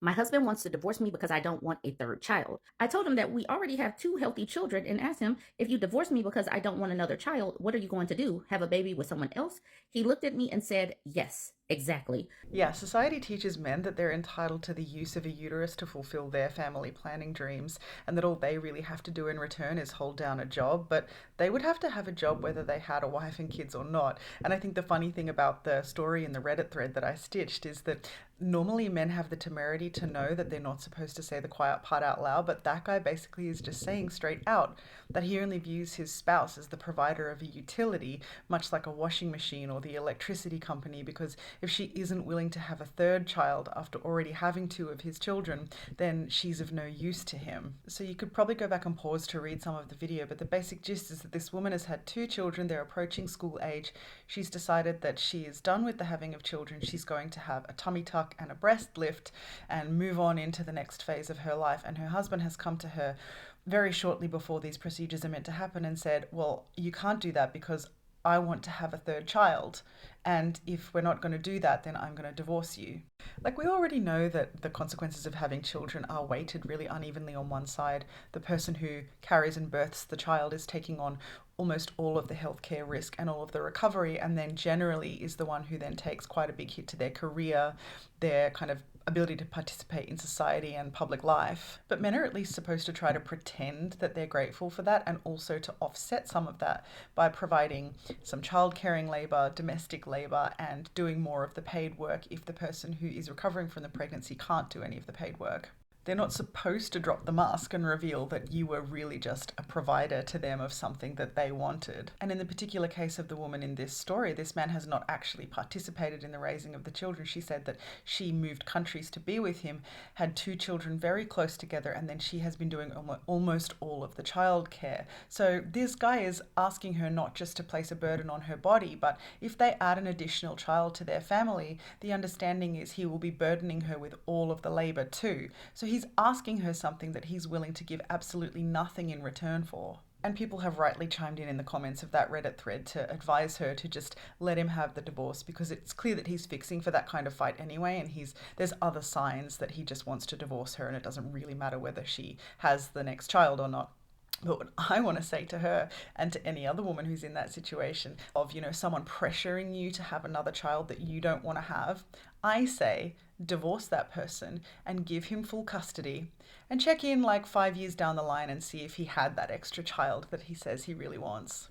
My husband wants to divorce me because I don't want a third child. I told him that we already have two healthy children and asked him, if you divorce me because I don't want another child, what are you going to do? Have a baby with someone else? He looked at me and said, yes, exactly. Yeah, society teaches men that they're entitled to the use of a uterus to fulfill their family planning dreams, and that all they really have to do in return is hold down a job. But they would have to have a job whether they had a wife and kids or not. And I think the funny thing about the story in the Reddit thread that I stitched is that normally men have the temerity to know that they're not supposed to say the quiet part out loud, but that guy basically is just saying straight out that he only views his spouse as the provider of a utility, much like a washing machine or the electricity company, because if she isn't willing to have a third child after already having two of his children, then she's of no use to him. So you could probably go back and pause to read some of the video, but the basic gist is that this woman has had two children, they're approaching school age. She's decided that she is done with the having of children. She's going to have a tummy tuck and a breast lift and move on into the next phase of her life. And her husband has come to her very shortly before these procedures are meant to happen and said, well, you can't do that because I want to have a third child. And if we're not going to do that, then I'm going to divorce you. Like, we already know that the consequences of having children are weighted really unevenly on one side. The person who carries and births the child is taking on almost all of the healthcare risk and all of the recovery, and then generally is the one who then takes quite a big hit to their career, their kind of ability to participate in society and public life. But men are at least supposed to try to pretend that they're grateful for that and also to offset some of that by providing some child caring labour, domestic labour, and doing more of the paid work if the person who is recovering from the pregnancy can't do any of the paid work. They're not supposed to drop the mask and reveal that you were really just a provider to them of something that they wanted. And in the particular case of the woman in this story, this man has not actually participated in the raising of the children. She said that she moved countries to be with him, had two children very close together, and then she has been doing almost all of the childcare. So this guy is asking her not just to place a burden on her body, but if they add an additional child to their family, the understanding is he will be burdening her with all of the labor too. So he's asking her something that he's willing to give absolutely nothing in return for. And people have rightly chimed in the comments of that Reddit thread to advise her to just let him have the divorce, because it's clear that he's fixing for that kind of fight anyway, and there's other signs that he just wants to divorce her and it doesn't really matter whether she has the next child or not. But what I want to say to her and to any other woman who's in that situation of, someone pressuring you to have another child that you don't want to have, I say divorce that person and give him full custody and check in like 5 years down the line and see if he had that extra child that he says he really wants.